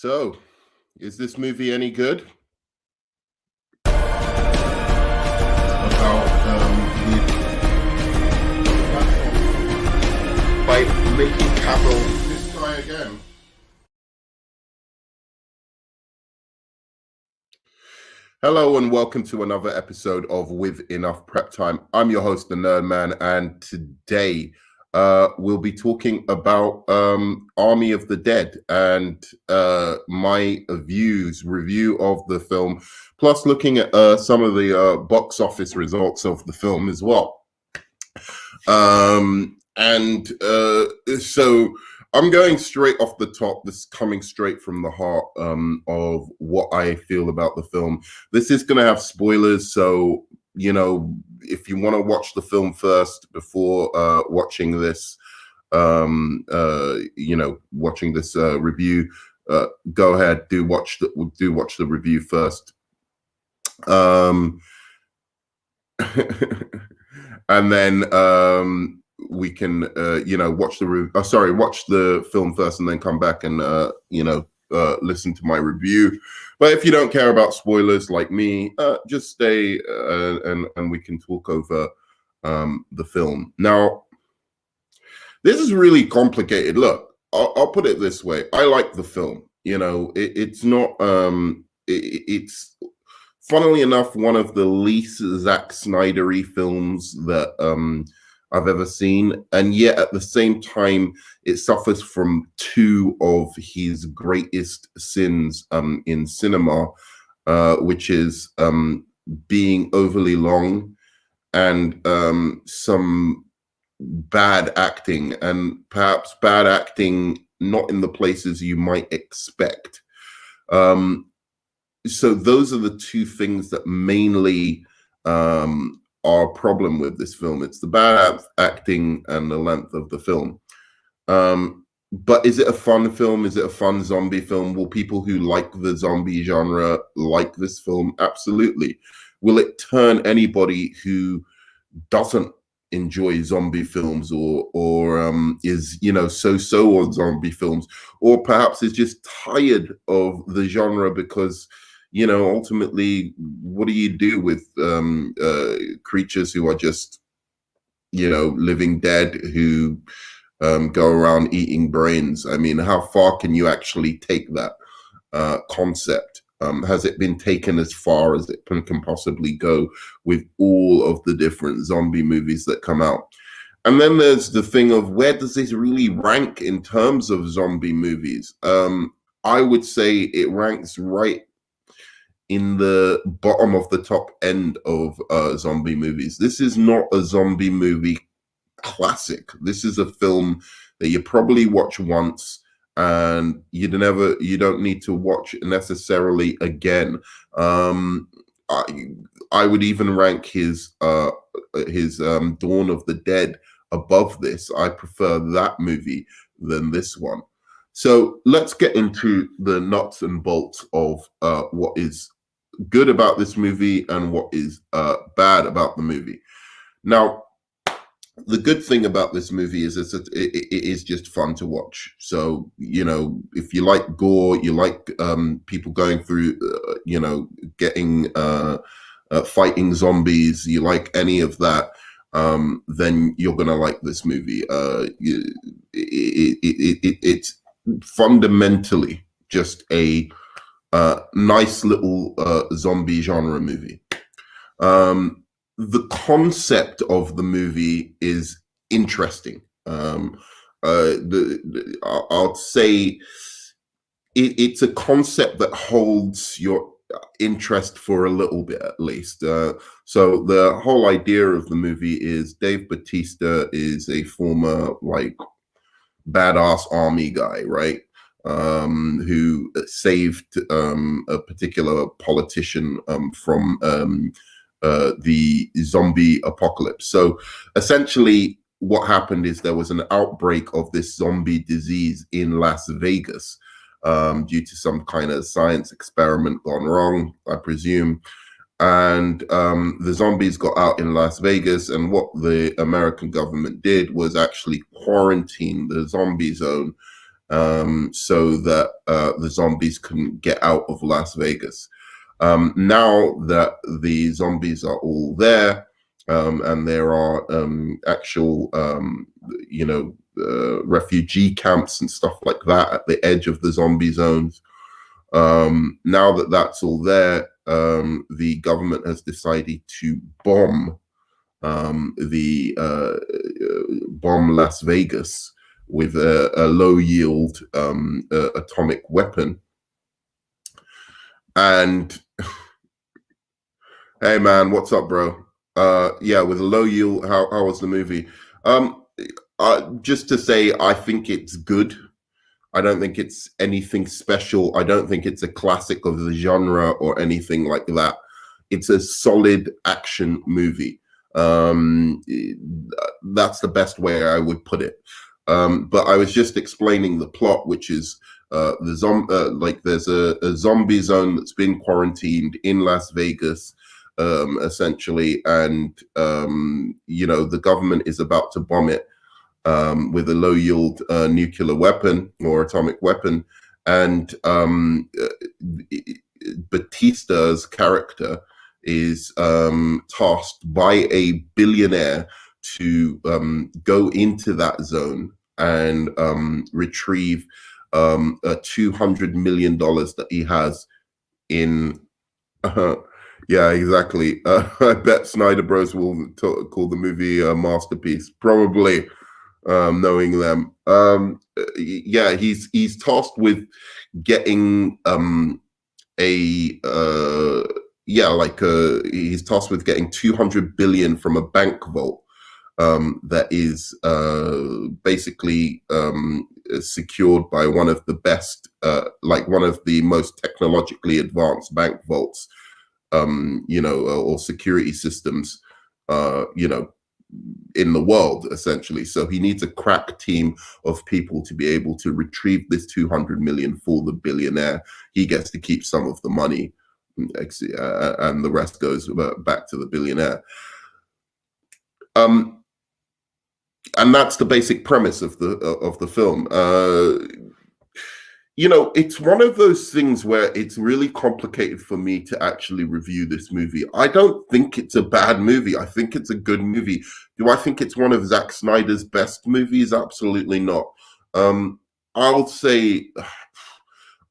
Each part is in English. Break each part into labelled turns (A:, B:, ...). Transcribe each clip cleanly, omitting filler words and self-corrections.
A: So, is this movie any good? About
B: by making capital.
A: this guy again. Hello and welcome to another episode of With Enough Prep Time. I'm your host, the Nerd Man, and today we'll be talking about Army of the Dead and my review of the film, plus looking at some of the box office results of the film as well. So I'm going straight off the top. This is coming straight from the heart of what I feel about the film. This is going to have spoilers, so if you want to watch the film first before watching this, watching this review, go ahead. Do watch the review first. And then we can watch the film first and then come back and listen to my review. But if you don't care about spoilers like me, just stay and we can talk over the film. Now, this is really complicated. Look, I'll put it this way. I like the film. It's not it's funnily enough one of the least Zack Snyder-y films that I've ever seen, and yet at the same time it suffers from two of his greatest sins in cinema, which is being overly long and some bad acting, and perhaps bad acting not in the places you might expect. So those are the two things that mainly are a problem with this film. It's the bad acting and the length of the film. But is it a fun film? Is it a fun zombie film? Will people who like the zombie genre like this film? Absolutely. Will it turn anybody who doesn't enjoy zombie films or is so on zombie films, or perhaps is just tired of the genre because ultimately, what do you do with creatures who are just, living dead, who go around eating brains? I mean, how far can you actually take that concept? Has it been taken as far as it can possibly go with all of the different zombie movies that come out? And then there's the thing of, where does this really rank in terms of zombie movies? I would say it ranks right in the bottom of the top end of zombie movies. This is not a zombie movie classic. This is a film that you probably watch once and you don't need to watch necessarily again. I would even rank his Dawn of the Dead above this. I prefer that movie than this one. So let's get into the nuts and bolts of what is good about this movie and what is bad about the movie. Now, the good thing about this movie is it is just fun to watch. So, if you like gore, you like people going through, getting fighting zombies, you like any of that, then you're gonna like this movie. It's fundamentally just a nice little zombie genre movie. The concept of the movie is interesting. I'll say it's a concept that holds your interest for a little bit, at least. So the whole idea of the movie is Dave Bautista is a former badass army guy, right? Who saved a particular politician from the zombie apocalypse. So essentially what happened is there was an outbreak of this zombie disease in Las Vegas due to some kind of science experiment gone wrong, I presume. And the zombies got out in Las Vegas, and what the American government did was actually quarantine the zombie zone so that the zombies couldn't get out of Las Vegas. Now that the zombies are all there, and there are actual, refugee camps and stuff like that at the edge of the zombie zones. Now that that's all there, the government has decided to bomb Las Vegas with a low yield atomic weapon. And hey man, what's up, bro? Yeah, with a low yield. How was the movie? Just to say, I think it's good. I don't think it's anything special. I don't think it's a classic of the genre or anything like that. It's a solid action movie. That's the best way I would put it. But I was just explaining the plot, which is there's a zombie zone that's been quarantined in Las Vegas, essentially, and the government is about to bomb it with a low yield nuclear weapon or atomic weapon, and Batista's character is tasked by a billionaire to go into that zone and retrieve $200 million that he has in yeah, exactly. I bet Snyder Bros will call the movie a masterpiece, probably, knowing them. Yeah, he's tasked with getting he's tasked with getting 200 billion from a bank vault that is basically secured by one of the best, one of the most technologically advanced bank vaults, or security systems, in the world, essentially. So he needs a crack team of people to be able to retrieve this 200 million for the billionaire. He gets to keep some of the money, and the rest goes back to the billionaire. And that's the basic premise of the film. It's one of those things where it's really complicated for me to actually review this movie. I don't think it's a bad movie. I think it's a good movie. Do I think it's one of Zack Snyder's best movies? Absolutely not. I'll say,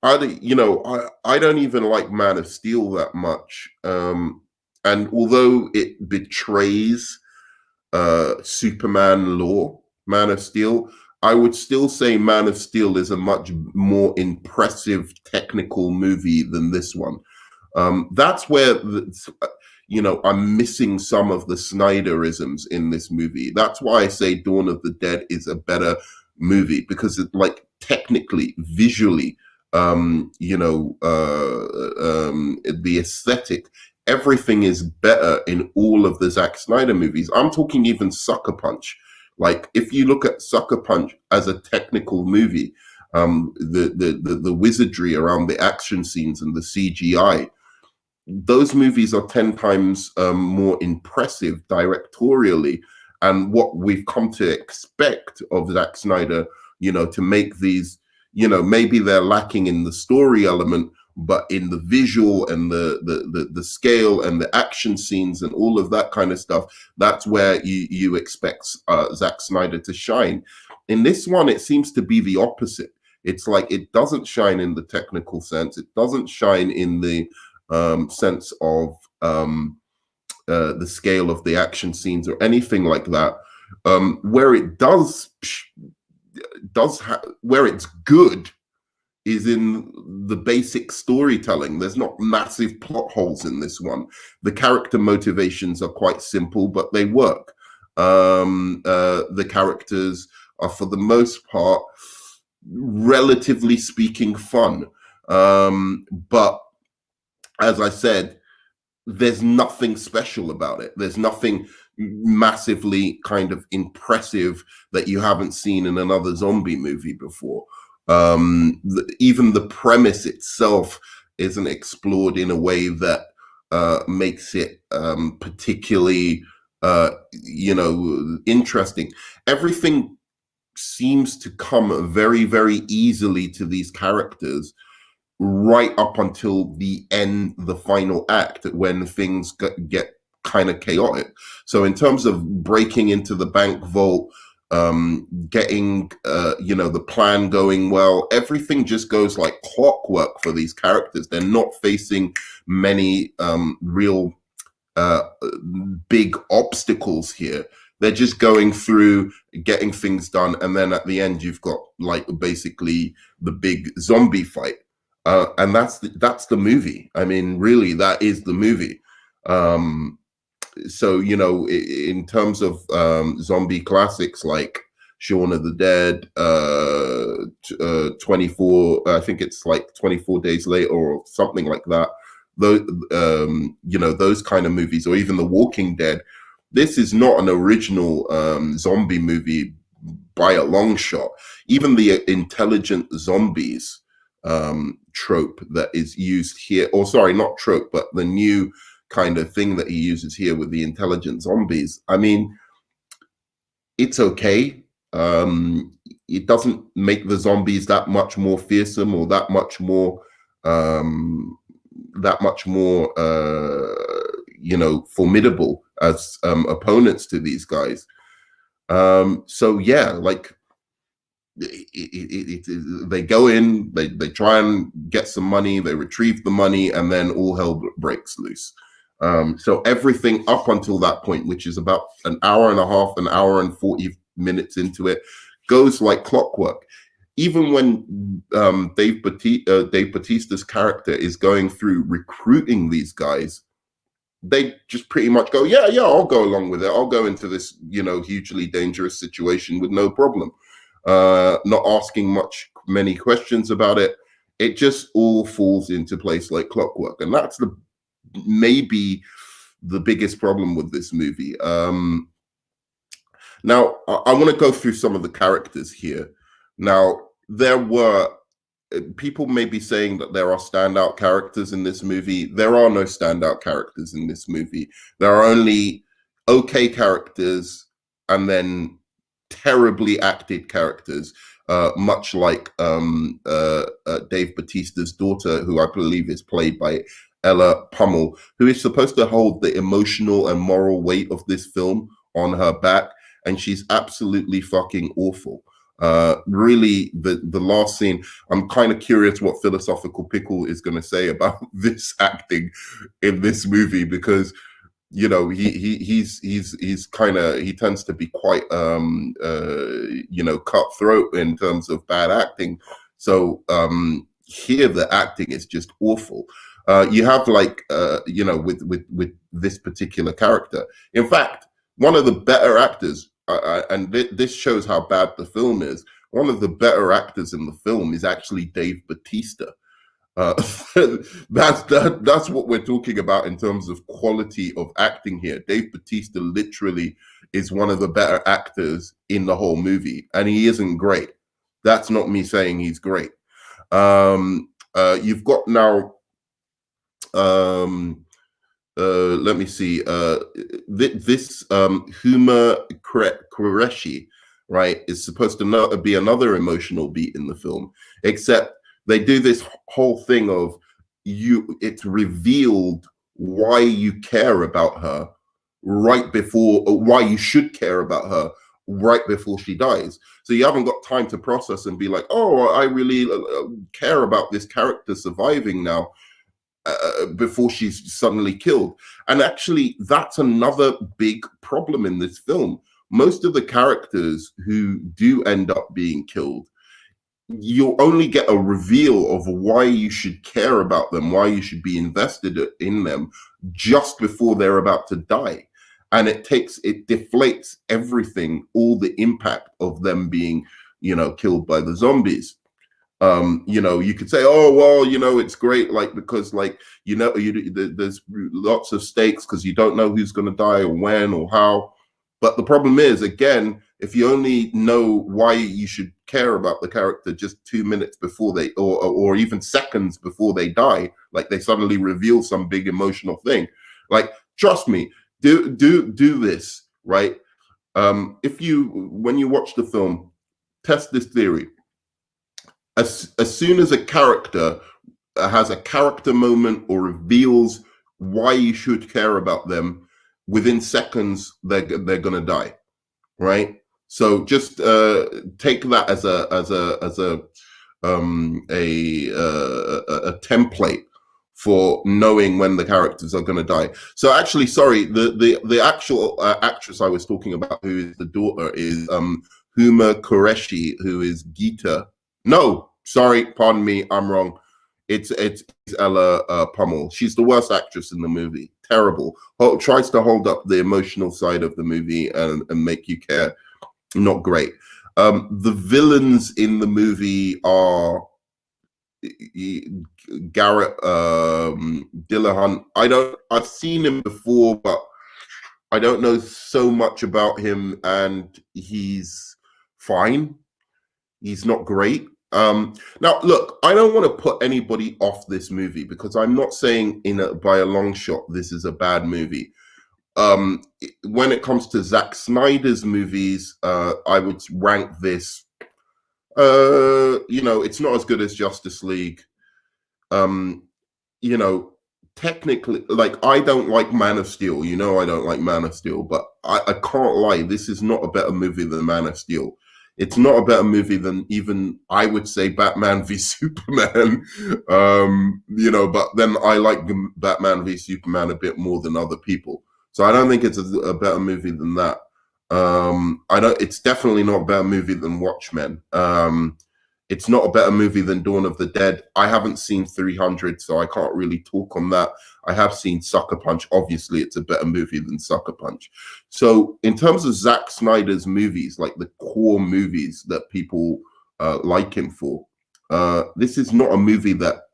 A: I don't even like Man of Steel that much. And although it betrays Superman lore, Man of Steel, I would still say Man of Steel is a much more impressive technical movie than this one. That's where, I'm missing some of the Snyderisms in this movie. That's why I say Dawn of the Dead is a better movie, because it, technically, visually, the aesthetic, everything is better in all of the Zack Snyder movies. I'm talking even Sucker Punch. If you look at Sucker Punch as a technical movie, the wizardry around the action scenes and the CGI, those movies are 10 times more impressive directorially. And what we've come to expect of Zack Snyder, to make these, maybe they're lacking in the story element, but in the visual and the scale and the action scenes and all of that kind of stuff, that's where you expect Zack Snyder to shine. In this one, it seems to be the opposite. It's like it doesn't shine in the technical sense. It doesn't shine in the sense of the scale of the action scenes or anything like that. Where it where it's good is in the basic storytelling. There's not massive plot holes in this one. The character motivations are quite simple, but they work. The characters are, for the most part, relatively speaking, fun. But as I said, there's nothing special about it. There's nothing massively kind of impressive that you haven't seen in another zombie movie before. Even the premise itself isn't explored in a way that makes it particularly interesting. Everything seems to come very, very easily to these characters right up until the end, the final act, when things get kind of chaotic. So in terms of breaking into the bank vault, getting the plan going well, everything just goes like clockwork for these characters. They're not facing many real big obstacles here. They're just going through, getting things done, and then at the end you've got like basically the big zombie fight. And that's the movie. I mean, really, that is the movie. So in terms of zombie classics like Shaun of the Dead, 24, I think it's like 24 Days Later or something like that. Those kind of movies, or even The Walking Dead. This is not an original zombie movie by a long shot. Even the intelligent zombies trope that is used here, or sorry, not trope, but the new kind of thing that he uses here with the intelligent zombies. I mean, it's okay. It doesn't make the zombies that much more fearsome or that much more formidable as opponents to these guys. So yeah, like they go in, they try and get some money, they retrieve the money, and then all hell breaks loose. So everything up until that point, which is about an hour and a half, an hour and 40 minutes into it, goes like clockwork. Even when Dave Bautista's character is going through recruiting these guys, they just pretty much go, yeah, I'll go along with it. I'll go into this, hugely dangerous situation with no problem. Not asking many questions about it. It just all falls into place like clockwork. And that's maybe the biggest problem with this movie. Now, I want to go through some of the characters here. Now, there were people may be saying that there are standout characters in this movie. There are no standout characters in this movie. There are only okay characters and then terribly acted characters, much like Dave Bautista's daughter, who I believe is played by Ella Pummel, who is supposed to hold the emotional and moral weight of this film on her back, and she's absolutely fucking awful. Really, the last scene, I'm kind of curious what Philosophical Pickle is going to say about this acting in this movie, because he's kind of, he tends to be quite cutthroat in terms of bad acting. So here the acting is just awful. You have with this particular character, in fact, one of the better actors, and this shows how bad the film is. One of the better actors in the film is actually Dave Bautista. That's what we're talking about in terms of quality of acting here. Dave Bautista literally is one of the better actors in the whole movie, and he isn't great. That's not me saying he's great. You've got now. Let me see. This Huma Qureshi, right, is supposed to be another emotional beat in the film, except they do this whole thing of it's revealed why you care about her right before, or why you should care about her right before she dies. So you haven't got time to process and be like, oh, I really care about this character surviving now. Before she's suddenly killed. And actually, that's another big problem in this film. Most of the characters who do end up being killed, you'll only get a reveal of why you should care about them, why you should be invested in them just before they're about to die. And it deflates everything, all the impact of them being, killed by the zombies. You could say, oh, well, it's great, like, because there's lots of stakes because you don't know who's going to die or when or how. But the problem is, again, if you only know why you should care about the character just 2 minutes before they, or even seconds before they die, like they suddenly reveal some big emotional thing, like, trust me, do this, right? When you watch the film, test this theory. As soon as a character has a character moment or reveals why you should care about them, within seconds they're going to die, right? So just take that as a template for knowing when the characters are going to die. So actually, sorry, the actual actress I was talking about, who is the daughter, is Huma Qureshi, who is Gita. No, sorry, pardon me, I'm wrong. It's Ella Pummel. She's the worst actress in the movie. Terrible. Tries to hold up the emotional side of the movie and make you care. Not great. The villains in the movie are Garrett Dillahunt. I've seen him before, but I don't know so much about him, and he's fine. He's not great. Now, look, I don't want to put anybody off this movie, because I'm not saying by a long shot this is a bad movie. When it comes to Zack Snyder's movies, I would rank this. It's not as good as Justice League. Technically, like, I don't like Man of Steel. I don't like Man of Steel, but I can't lie. This is not a better movie than Man of Steel. It's not a better movie than even, I would say, Batman v Superman. But then I like Batman v Superman a bit more than other people. So I don't think it's a better movie than that. It's definitely not a better movie than Watchmen. It's not a better movie than Dawn of the Dead. I haven't seen 300, so I can't really talk on that. I have seen Sucker Punch. Obviously, it's a better movie than Sucker Punch. So in terms of Zack Snyder's movies, like the core movies that people like him for, this is not a movie that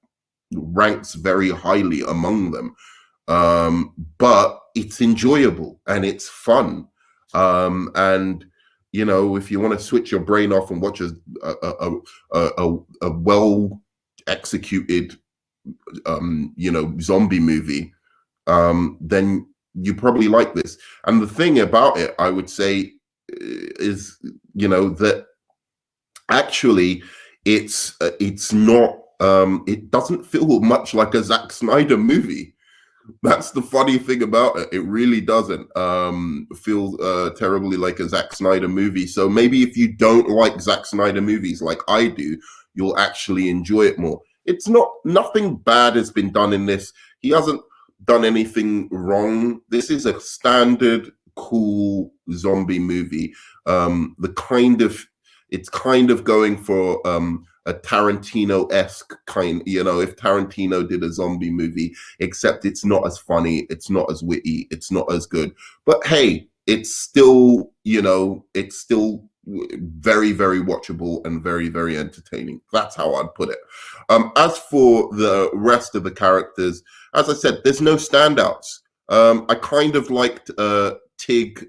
A: ranks very highly among them. But it's enjoyable and it's fun. And if you want to switch your brain off and watch a well executed zombie movie, then you probably like this. And the thing about it, I would say, is that actually it's not it doesn't feel much like a Zack Snyder movie. That's the funny thing about it. It really doesn't feel terribly like a Zack Snyder movie. So maybe if you don't like Zack Snyder movies like I do, you'll actually enjoy it more. Nothing bad has been done in this. He hasn't done anything wrong. This is a standard, cool zombie movie. It's kind of going for a Tarantino-esque kind, if Tarantino did a zombie movie, except it's not as funny, it's not as witty, it's not as good. But hey, it's still, very, very watchable and very, very entertaining. That's how I'd put it. As for the rest of the characters, as I said, there's no standouts. I kind of liked Tig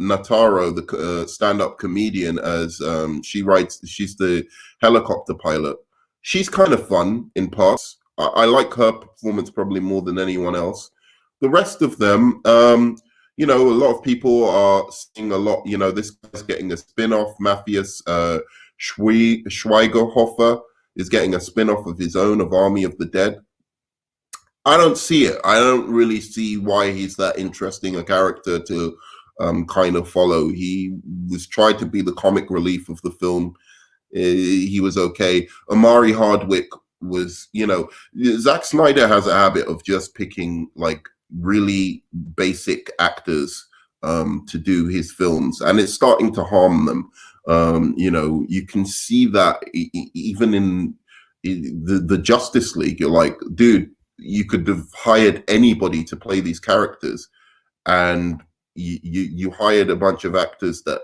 A: Notaro, the stand-up comedian, as she's the helicopter pilot. She's kind of fun in parts. I like her performance probably more than anyone else. The rest of them, a lot of people are seeing a lot. This guy's getting a spin-off. Matthias Schweigerhofer is getting a spin-off of his own, of Army of the Dead. I don't see it. I don't really see why he's that interesting a character to kind of follow. He was tried to be the comic relief of the film. He was okay. Omari Hardwick was, Zack Snyder has a habit of just picking like really basic actors to do his films, and it's starting to harm them. You can see that even in the Justice League. You're like, dude, you could have hired anybody to play these characters, and you hired a bunch of actors that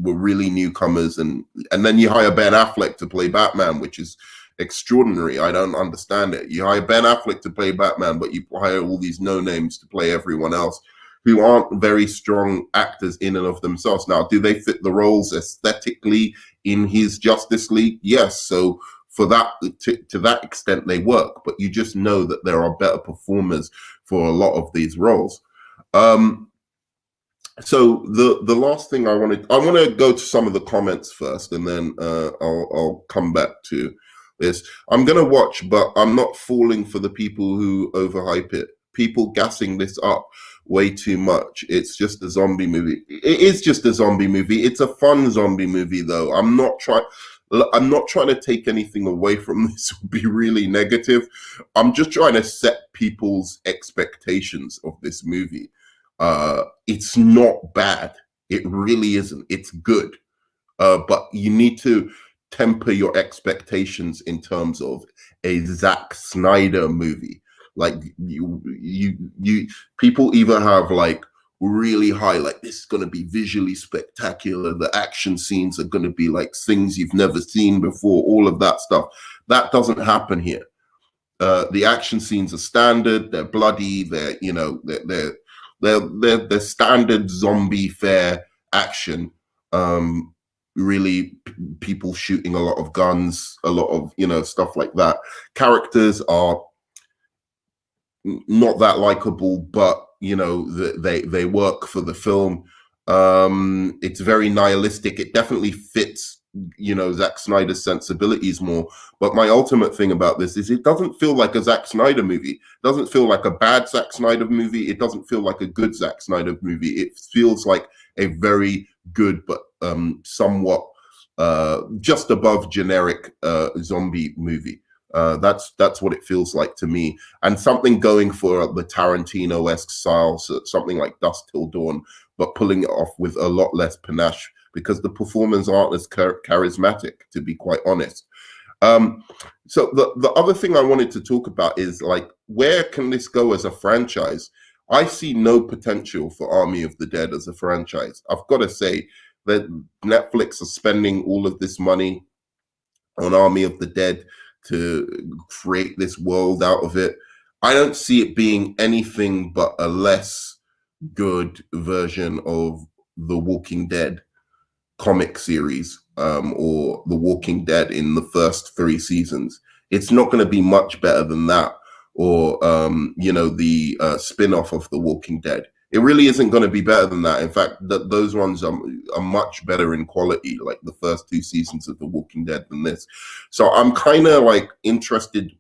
A: were really newcomers, and then you hire Ben Affleck to play Batman, which is extraordinary. I don't understand it. You hire Ben Affleck to play Batman, but you hire all these no names to play everyone else who aren't very strong actors in and of themselves. Now, do they fit the roles aesthetically in his Justice League? Yes. So for that, to that extent, they work, but you just know that there are better performers for a lot of these roles. So the last thing I want to go to some of the comments first, and then I'll come back to this. I'm gonna watch, but I'm not falling for the people who overhype it. People gassing this up way too much. It's just a zombie movie. It is just a zombie movie. It's a fun zombie movie, though. I'm not trying to take anything away from this or be really negative. I'm just trying to set people's expectations of this movie. It's not bad. It really isn't. It's good. But you need to temper your expectations in terms of a Zack Snyder movie. Like you people either have like really high, like this is going to be visually spectacular. The action scenes are going to be like things you've never seen before. All of that stuff. That doesn't happen here. The action scenes are standard. They're bloody. They're standard zombie fare action. Really people shooting a lot of guns, a lot of stuff like that. Characters are not that likable, but they work for the film. It's very nihilistic. It definitely fits Zack Snyder's sensibilities more. But my ultimate thing about this is it doesn't feel like a Zack Snyder movie. It doesn't feel like a bad Zack Snyder movie. It doesn't feel like a good Zack Snyder movie. It feels like a very good but somewhat just above generic zombie movie. That's what it feels like to me, and something going for the Tarantino-esque style, so something like Dusk Till Dawn, but pulling it off with a lot less panache because the performers aren't as charismatic, to be quite honest. So the other thing I wanted to talk about is like, where can this go as a franchise? I see no potential for Army of the Dead as a franchise. I've got to say that Netflix are spending all of this money on Army of the Dead to create this world out of it. I don't see it being anything but a less good version of the Walking Dead comic series, or the Walking Dead in the first 3 seasons. It's not going to be much better than that, or the spin-off of the Walking Dead. It really isn't going to be better than that. In fact, those ones are much better in quality, like the first 2 seasons of The Walking Dead, than this. So I'm kind of like interested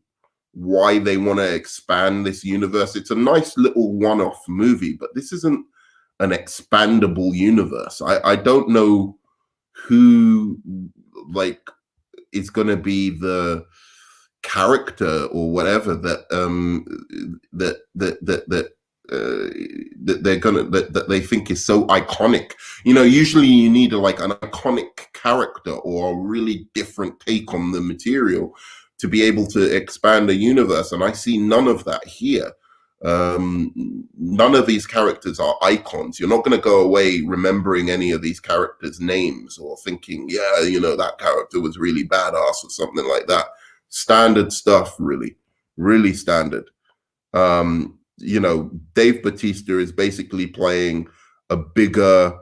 A: why they want to expand this universe. It's a nice little one-off movie, but this isn't an expandable universe. I don't know who like is going to be the character or whatever that they're gonna that they think is so iconic. Usually you need an iconic character or a really different take on the material to be able to expand a universe, and I see none of that here. None of these characters are icons. You're not going to go away remembering any of these characters' names or thinking, that character was really badass or something like that. Standard stuff, really, really standard. Dave Bautista is basically playing a bigger,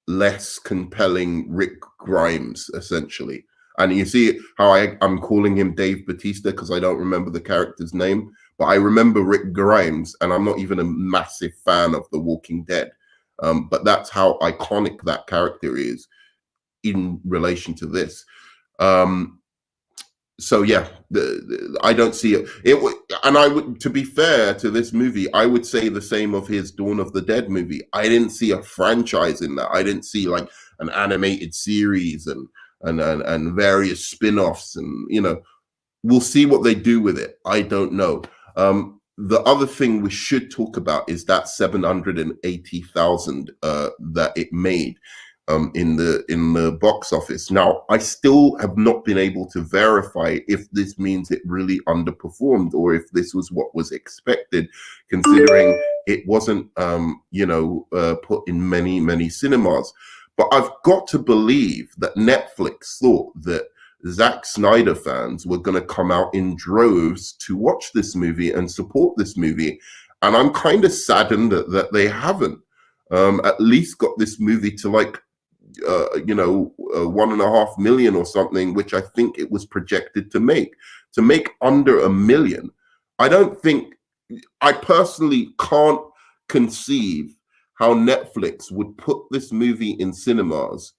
A: less compelling Rick Grimes, essentially. And you see how I'm calling him Dave Bautista because I don't remember the character's name, but I remember Rick Grimes, and I'm not even a massive fan of The Walking Dead. But that's how iconic that character is in relation to this. So yeah, I don't see it. And I would, to be fair to this movie, I would say the same of his Dawn of the Dead movie. I didn't see a franchise in that. I didn't see like an animated series and various spin-offs, and we'll see what they do with it. I don't know. The other thing we should talk about is that 780,000 that it made in the box office. Now, I still have not been able to verify if this means it really underperformed or if this was what was expected, considering it wasn't put in many cinemas. But I've got to believe that Netflix thought that Zack Snyder fans were going to come out in droves to watch this movie and support this movie. And I'm kind of saddened that they haven't at least got this movie to 1.5 million or something, which I think it was projected to make under 1 million. I personally can't conceive how Netflix would put this movie in cinemas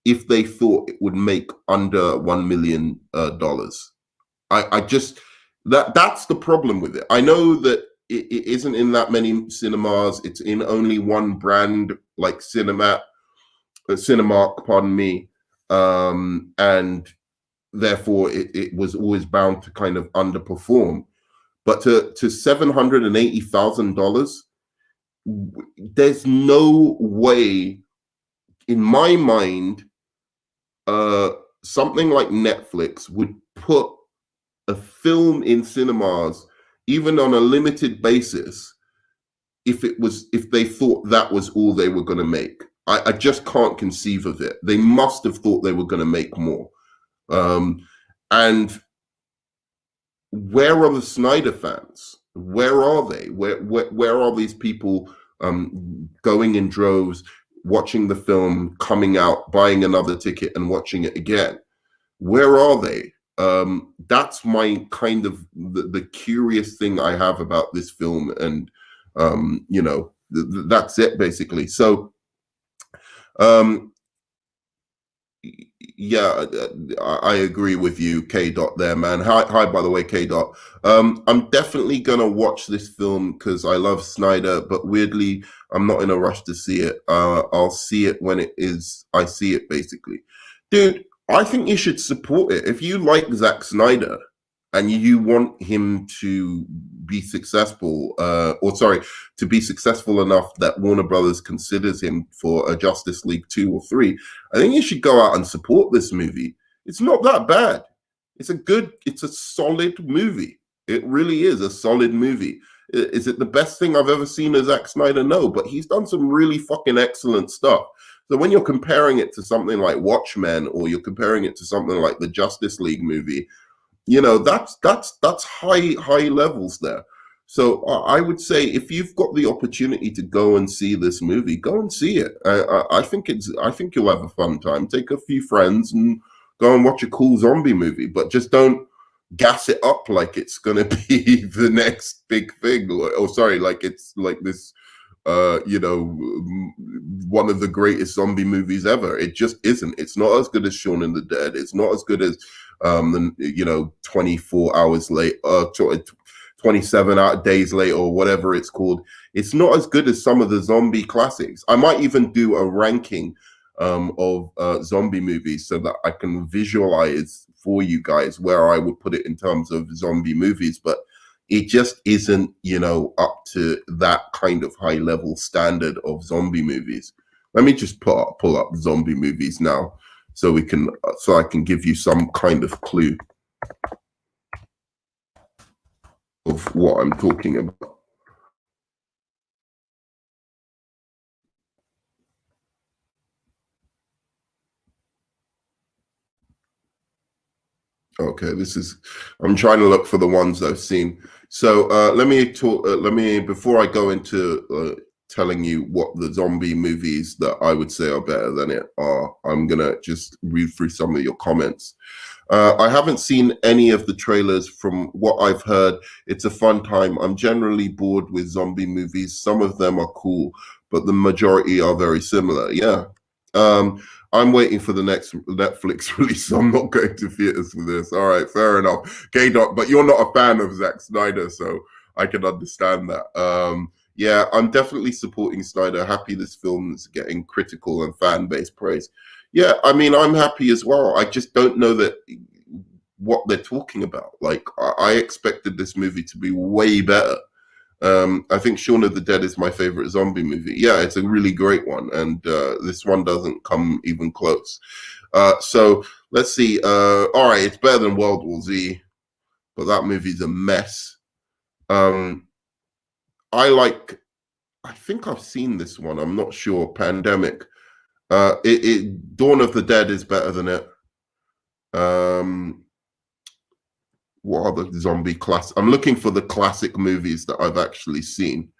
A: if they thought it would make under $1 million. I just that's the problem with it. I know that it isn't in that many cinemas. It's in only one brand, like Cinemark, pardon me, and therefore it was always bound to kind of underperform. But to $780,000, there's no way, in my mind, something like Netflix would put a film in cinemas, even on a limited basis, if they thought that was all they were going to make. I just can't conceive of it. They must have thought they were going to make more. And where are the Snyder fans? Where are they? Where are these people going in droves, watching the film, coming out, buying another ticket and watching it again? Where are they? That's my kind of the curious thing I have about this film, and that's it basically. So yeah, I agree with you, K Dot there, man. Hi, by the way, K Dot. I'm definitely gonna watch this film because I love Snyder, but weirdly, I'm not in a rush to see it. I'll see it when I see it, basically. Dude, I think you should support it. If you like Zack Snyder and you want him to be successful, to be successful enough that Warner Brothers considers him for a Justice League 2 or 3, I think you should go out and support this movie. It's not that bad. It's a solid movie. It really is a solid movie. Is it the best thing I've ever seen of Zack Snyder? No, but he's done some really fucking excellent stuff. So when you're comparing it to something like Watchmen, or you're comparing it to something like the Justice League movie, that's high levels there. So I would say, if you've got the opportunity to go and see this movie, go and see it. I think you'll have a fun time. Take a few friends and go and watch a cool zombie movie, but just don't gas it up like it's gonna be the next big thing, like it's like this one of the greatest zombie movies ever. It just isn't. It's not as good as Shaun of the Dead. It's not as good as 24 hours late, 27 days late, or whatever it's called. It's not as good as some of the zombie classics. I might even do a ranking of zombie movies so that I can visualize for you guys where I would put it in terms of zombie movies, but it just isn't, up to that kind of high level standard of zombie movies. Let me just pull up zombie movies now, so I can give you some kind of clue of what I'm talking about. Okay, I'm trying to look for the ones I've seen. So let me before I go into telling you what the zombie movies that I would say are better than it are, I'm gonna just read through some of your comments. I haven't seen any of the trailers. From what I've heard, it's a fun time. I'm generally bored with zombie movies. Some of them are cool, but the majority are very similar. Yeah. I'm waiting for the next Netflix release, so I'm not going to theaters for this. All right, fair enough. K-Dot, but you're not a fan of Zack Snyder, so I can understand that. Yeah, I'm definitely supporting Snyder. Happy this film is getting critical and fan base praise. Yeah, I mean, I'm happy as well. I just don't know what they're talking about. Like, I expected this movie to be way better. I think Shaun of the Dead is my favorite zombie movie. Yeah, it's a really great one, and this one doesn't come even close. So let's see. All right, it's better than World War Z, but that movie's a mess. I think I've seen this one. I'm not sure. Pandemic. Dawn of the Dead is better than it. What are the zombie class? I'm looking for the classic movies that I've actually seen.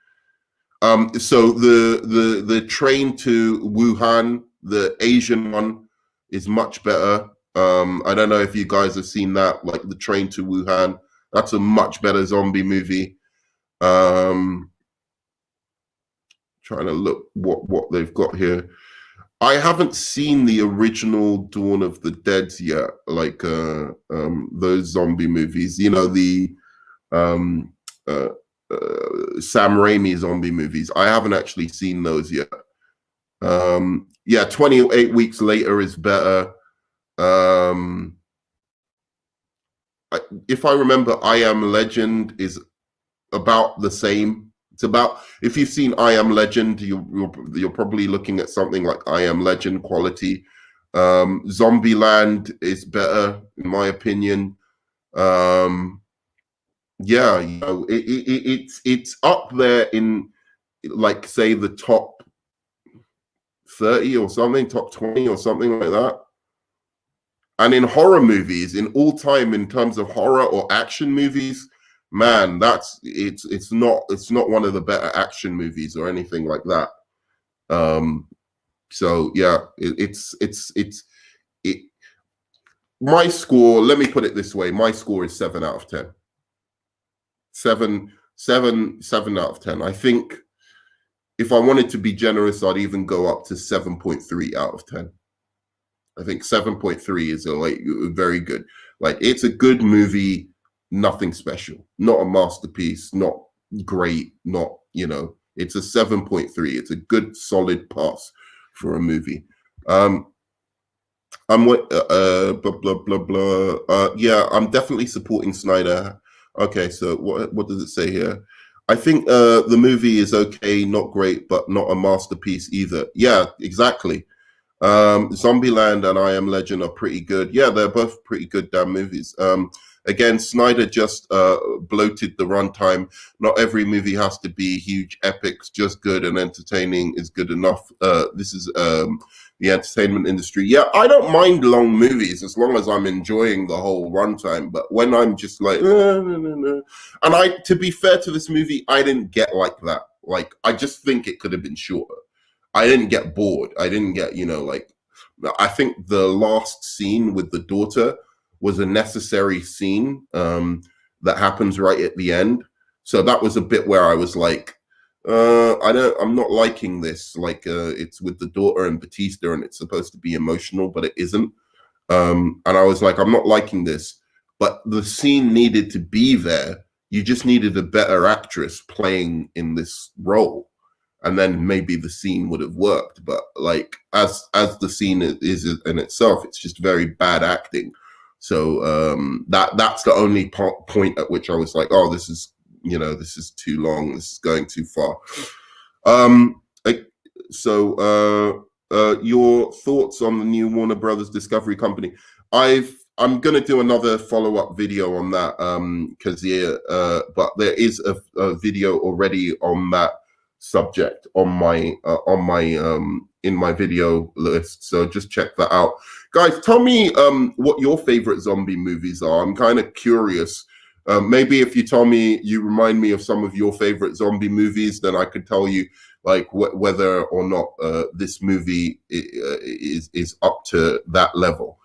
A: So the Train to Wuhan, the Asian one, is much better. I don't know if you guys have seen that, like the Train to Wuhan. That's a much better zombie movie. Trying to look what they've got here. I haven't seen the original Dawn of the Dead yet, like those zombie movies. You know, the um, uh, Sam Raimi zombie movies. I haven't actually seen those yet. Yeah, 28 Weeks Later is better. If I remember, I Am Legend is about the same. It's about, if you've seen I Am Legend, you're probably looking at something like I Am Legend quality. Zombieland is better, in my opinion. Yeah, you know, it's up there in, like, say, the top 30 or something, top 20 or something like that. And in horror movies, in all time, in terms of horror or action movies, man, it's not one of the better action movies or anything like that. So yeah, my score, let me put it this way, my score is 7 out of 10. 7 out of 10. I think if I wanted to be generous, I'd even go up to 7.3 out of 10. I think 7.3 is very good. Like, it's a good movie, nothing special, not a masterpiece, not great, not, you know, it's a 7.3. It's a good, solid pass for a movie. I'm what blah blah blah blah. Yeah, I'm definitely supporting Snyder. Okay, so what does it say here? I think the movie is okay, not great, but not a masterpiece either. Yeah, exactly. Zombieland and I Am Legend are pretty good. Yeah, they're both pretty good damn movies. Again, Snyder just bloated the runtime. Not every movie has to be huge epics. Just good and entertaining is good enough. This is the entertainment industry. Yeah, I don't mind long movies as long as I'm enjoying the whole runtime. But when I'm just like, and to be fair to this movie, I didn't get like that. Like, I just think it could have been shorter. I didn't get bored. I didn't get, you know, like, I think the last scene with the daughter was a necessary scene that happens right at the end. So that was a bit where I was like, I'm not liking this. Like, it's with the daughter and Batista and it's supposed to be emotional, but it isn't. And I was like, I'm not liking this. But the scene needed to be there. You just needed a better actress playing in this role. And then maybe the scene would have worked. But like, as the scene is in itself, it's just very bad acting. So that's the only point at which I was like, oh, this is, you know, this is too long. This is going too far. Your thoughts on the new Warner Brothers Discovery Company? I'm going to do another follow-up video on that because but there is a video already on that subject on my in my video list, so just check that out. Guys, tell me what your favorite zombie movies are. I'm kind of curious. Maybe if you tell me, you remind me of some of your favorite zombie movies, then I could tell you like whether or not this movie is up to that level.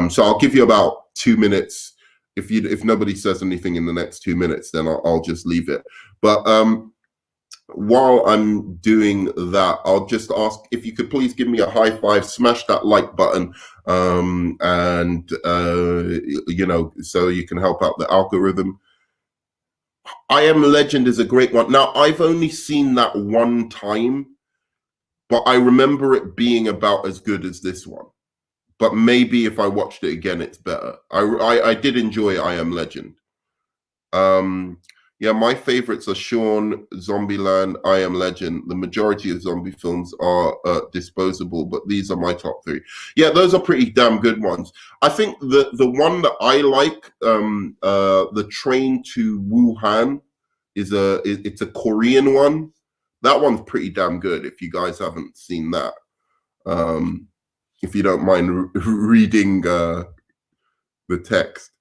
A: So I'll give you about 2 minutes. If nobody says anything in the next 2 minutes, then I'll just leave it. But while I'm doing that, I'll just ask if you could please give me a high five, smash that like button, and you know, so you can help out the algorithm. I Am Legend is a great one. Now, I've only seen that one time, but I remember it being about as good as this one. But maybe if I watched it again, it's better. I did enjoy I Am Legend. Yeah, my favorites are Shaun, Zombieland, I Am Legend. The majority of zombie films are disposable, but these are my top 3. Yeah, those are pretty damn good ones. I think the one that I like, The Train to Wuhan, it's a Korean one. That one's pretty damn good. If you guys haven't seen that, if you don't mind reading the text.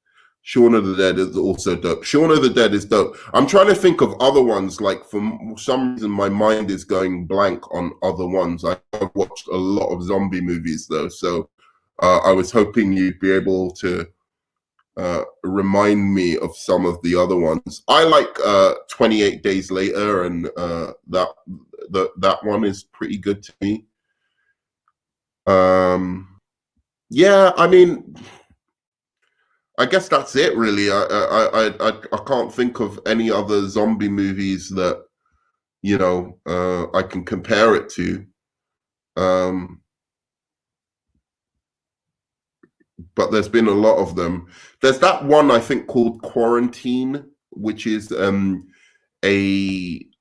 A: Shaun of the Dead is also dope. Shaun of the Dead is dope. I'm trying to think of other ones. Like, for some reason, my mind is going blank on other ones. I've watched a lot of zombie movies, though. So I was hoping you'd be able to remind me of some of the other ones. I like 28 Days Later, and that one is pretty good to me. Yeah, I mean, I guess that's it really. I can't think of any other zombie movies that I can compare it to. But there's been a lot of them. There's that one I think called Quarantine, which is it's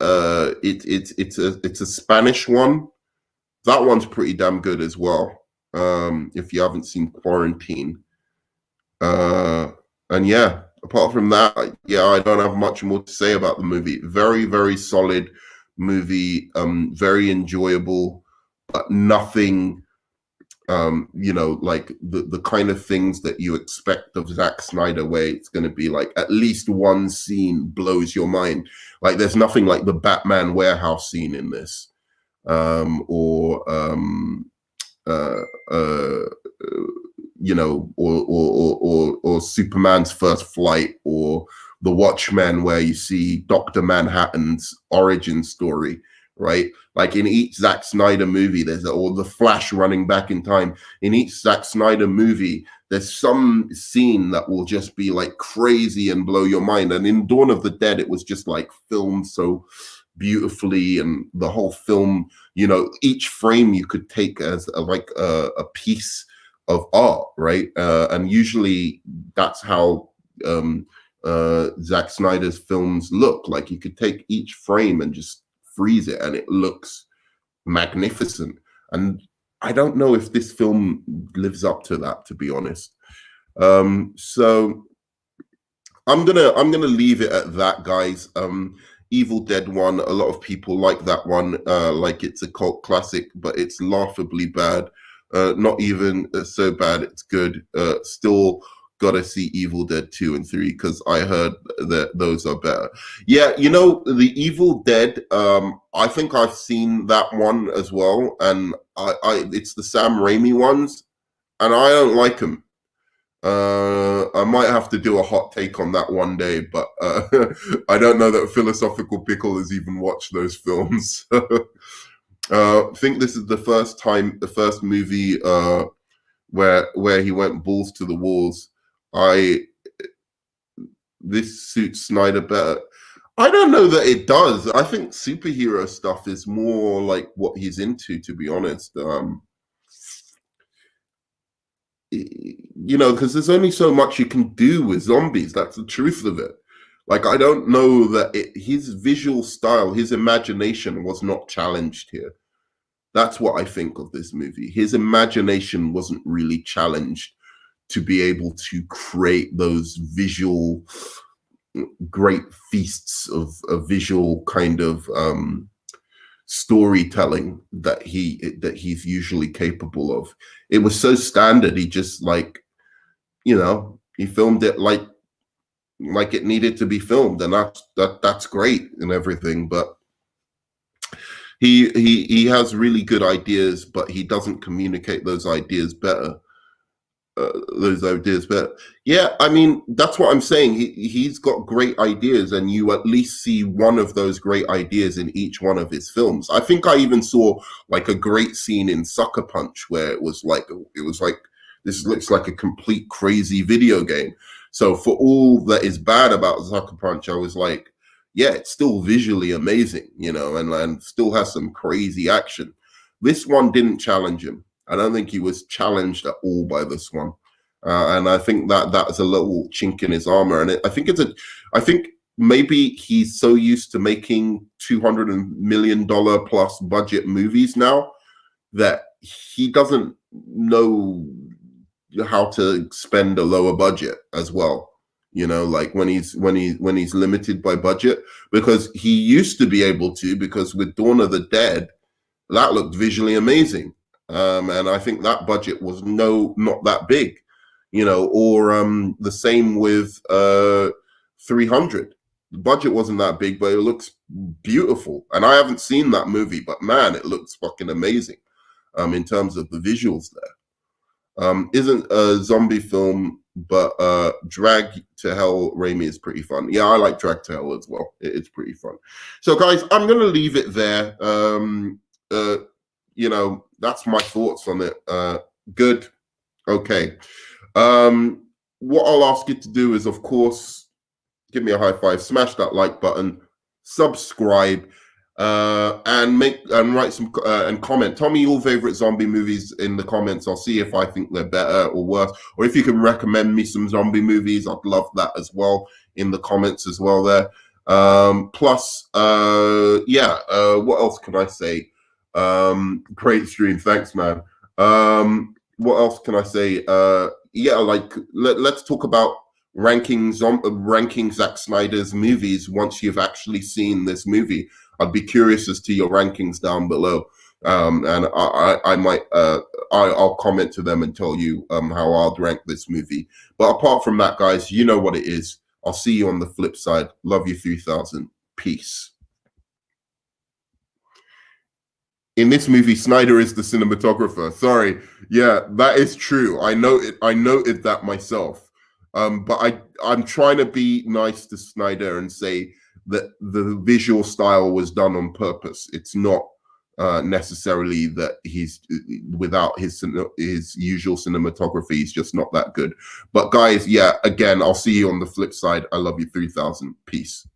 A: a Spanish one. That one's pretty damn good as well. If you haven't seen Quarantine. And yeah, apart from that, yeah, I don't have much more to say about the movie. Very, very solid movie, very enjoyable, but nothing like the kind of things that you expect of Zack Snyder, where it's going to be like at least one scene blows your mind. Like there's nothing like the Batman warehouse scene in this, or Superman's first flight, or The Watchmen, where you see Dr. Manhattan's origin story, right? Like in each Zack Snyder movie, or the Flash running back in time. In each Zack Snyder movie, there's some scene that will just be like crazy and blow your mind. And in Dawn of the Dead, it was just like filmed so beautifully, and the whole film, each frame you could take as a piece of art, right? And usually that's how Zack Snyder's films look. Like you could take each frame and just freeze it and it looks magnificent. And I don't know if this film lives up to that, to be honest. So I'm gonna leave it at that, guys. Evil Dead 1, a lot of people like that one, like it's a cult classic, but it's laughably bad. Not even so bad it's good. Still gotta see Evil Dead 2 and 3 because I heard that those are better. Yeah, the Evil Dead, I think I've seen that one as well, and it's the Sam Raimi ones, and I don't like them. I might have to do a hot take on that one day, but I don't know that Philosophical Pickle has even watched those films. I think this is the first movie where he went balls to the walls. This suits Snyder better. I don't know that it does. I think superhero stuff is more like what he's into, to be honest. Because there's only so much you can do with zombies. That's the truth of it. Like, I don't know that his visual style, his imagination was not challenged here. That's what I think of this movie. His imagination wasn't really challenged to be able to create those visual, great feasts of a visual kind of storytelling that he's usually capable of. It was so standard. He just he filmed it like it needed to be filmed, and that's great and everything. But he has really good ideas, but he doesn't communicate those ideas better. Yeah, I mean, that's what I'm saying. He's got great ideas, and you at least see one of those great ideas in each one of his films. I think I even saw like a great scene in Sucker Punch where it was like this looks like a complete crazy video game. So for all that is bad about Sucker Punch, I was like, yeah, it's still visually amazing, and still has some crazy action. This one didn't challenge him. I don't think he was challenged at all by this one, and I think that's a little chink in his armor. And I think maybe he's so used to making $200 million plus budget movies now that he doesn't know how to spend a lower budget as well. Like when he's limited by budget, because he used to be able to, because with Dawn of the Dead, that looked visually amazing. And I think that budget was not that big, or the same with 300. The budget wasn't that big, but it looks beautiful. And I haven't seen that movie, but man, it looks fucking amazing in terms of the visuals there. Isn't a zombie film but Drag to Hell Raimi is pretty fun. Yeah, I like Drag to Hell as well. It's pretty fun. So guys, I'm gonna leave it there. You know, that's my thoughts on it. Good. Okay. What I'll ask you to do is, of course, give me a high five, smash that like button, subscribe, and write some and comment. Tell me your favorite zombie movies in the comments. I'll see if I think they're better or worse, or if you can recommend me some zombie movies. I'd love that as well in the comments as well there. Plus, yeah, what else can I say? Great stream, thanks, man. What else can I say? Yeah, like let's talk about ranking Zack Snyder's movies once you've actually seen this movie. I'd be curious as to your rankings down below, and I might I'll comment to them and tell you how I'd rank this movie. But apart from that, guys, you know what it is. I'll see you on the flip side. Love you 3000. Peace. In this movie, Snyder is the cinematographer. Sorry, yeah, that is true. I noted that myself. But I'm trying to be nice to Snyder and say that the visual style was done on purpose. It's not necessarily that he's without his usual cinematography. He's just not that good. But guys, yeah, again, I'll see you on the flip side. I love you 3000. Peace.